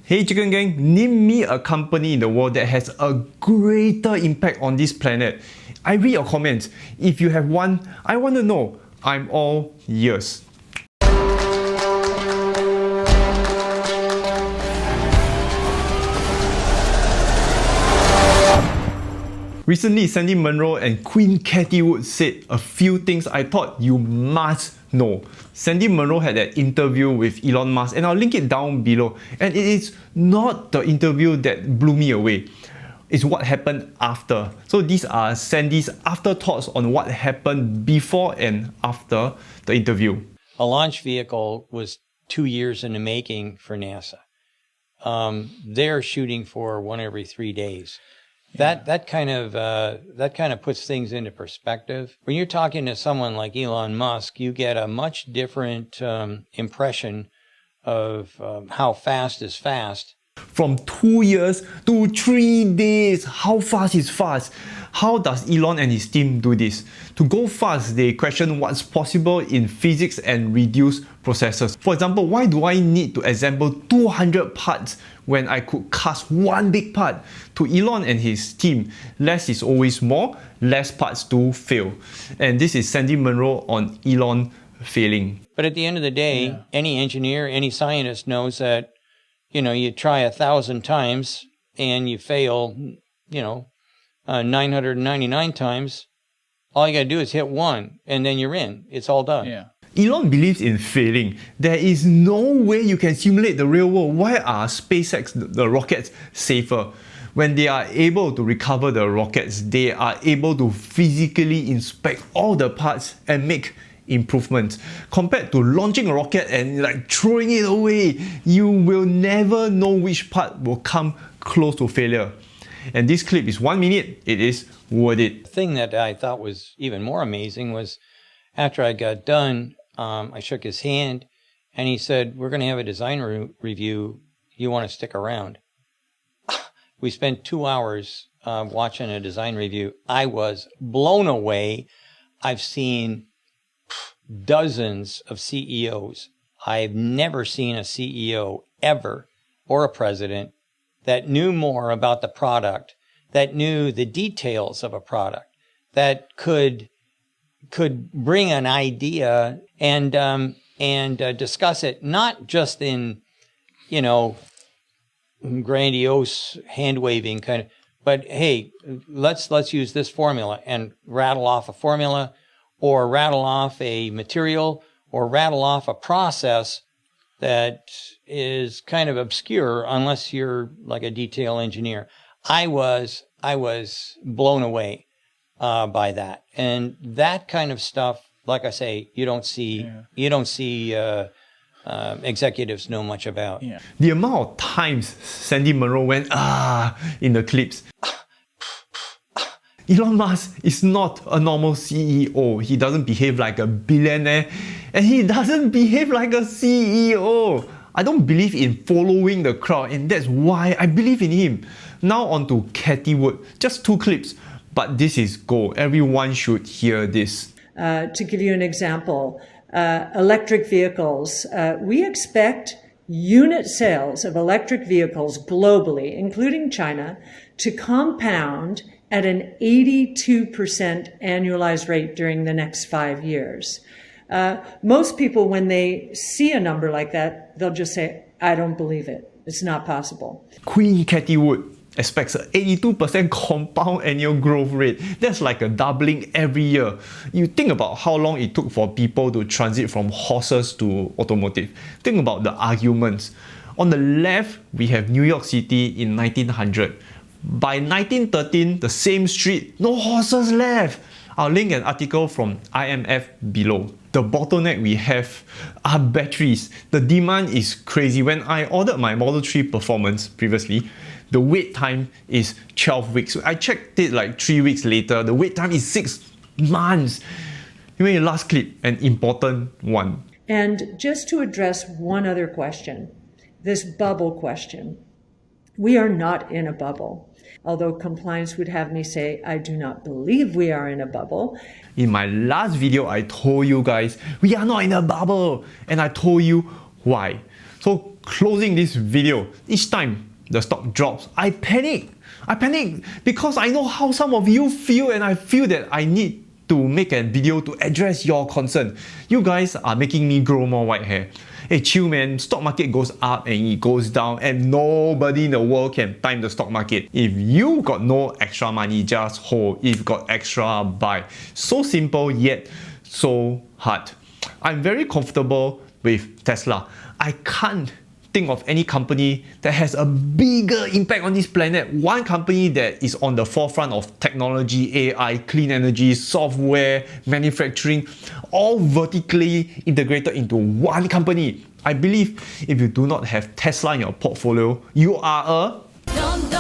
Hey Chicken Gang, name me a company in the world that has a greater impact on this planet. I read your comments. If you have one, I want to know. I'm all ears. Recently, Sandy Munro and Queen Cathie Wood said a few things I thought you must know. Sandy Munro had an interview with Elon Musk, and I'll link it down below. And it is not the interview that blew me away. It's what happened after. So these are Sandy's afterthoughts on what happened before and after the interview. A launch vehicle was 2 years in the making for NASA. They're shooting for one every 3 days. That kind of puts things into perspective. When you're talking to someone like Elon Musk, you get a much different impression of how fast is fast. From 2 years to 3 days, how fast is fast? How does Elon and his team do this? To go fast, they question what's possible in physics and reduce processes. For example, why do I need to assemble 200 parts when I could cast one big part? To Elon and his team, less is always more, less parts to fail. And this is Sandy Munro on Elon failing. But at the end of the day, any engineer, any scientist knows that, you try 1,000 times and you fail, 999 times. All you gotta do is hit one and then you're in. It's all done. Yeah. Elon believes in failing. There is no way you can simulate the real world. Why are SpaceX, the rockets, safer? When they are able to recover the rockets, they are able to physically inspect all the parts and make improvements. Compared to launching a rocket and throwing it away, you will never know which part will come close to failure. And this clip is 1 minute. It is worth it. The thing that I thought was even more amazing was after I got done, I shook his hand and he said, "We're going to have a design review. You want to stick around?" We spent 2 hours watching a design review. I was blown away. I've seen dozens of CEOs. I've never seen a CEO ever, or a president, that knew more about the product, that knew the details of a product, that could bring an idea and discuss it, not just in, grandiose hand-waving kind of, but hey, let's use this formula and rattle off a formula, or rattle off a material, or rattle off a process that is kind of obscure unless you're like a detail engineer. I was blown away by that, and that kind of stuff. Like I say, you don't see executives know much about. Yeah. The amount of times Sandy Munro went in the clips. Elon Musk is not a normal CEO. He doesn't behave like a billionaire, and he doesn't behave like a CEO. I don't believe in following the crowd, and that's why I believe in him. Now on to Cathie Wood. Just 2 clips, but this is gold. Everyone should hear this. To give you an example, electric vehicles. We expect unit sales of electric vehicles globally, including China, to compound at an 82% annualized rate during the next 5 years. Most people, when they see a number like that, they'll just say, "I don't believe it. It's not possible." Queen Cathie Wood expects an 82% compound annual growth rate. That's like a doubling every year. You think about how long it took for people to transit from horses to automotive. Think about the arguments. On the left, we have New York City in 1900. By 1913, the same street, no horses left. I'll link an article from IMF below. The bottleneck we have are batteries. The demand is crazy. When I ordered my Model 3 Performance previously, the wait time is 12 weeks. I checked it 3 weeks later. The wait time is 6 months. Anyway, last clip, an important one. And just to address one other question, this bubble question. We are not in a bubble. Although compliance would have me say, I do not believe we are in a bubble. In my last video, I told you guys, we are not in a bubble. And I told you why. So closing this video, each time the stock drops, I panic. I panic because I know how some of you feel, and I feel that I need to make a video to address your concern. You guys are making me grow more white hair. Hey, chill man, stock market goes up and it goes down, and nobody in the world can time the stock market. If you got no extra money, just hold. If you got extra, buy. So simple yet so hard. I'm very comfortable with Tesla. I can't think of any company that has a bigger impact on this planet. One company that is on the forefront of technology, AI, clean energy, software, manufacturing, all vertically integrated into one company. I believe if you do not have Tesla in your portfolio, you are a donkey.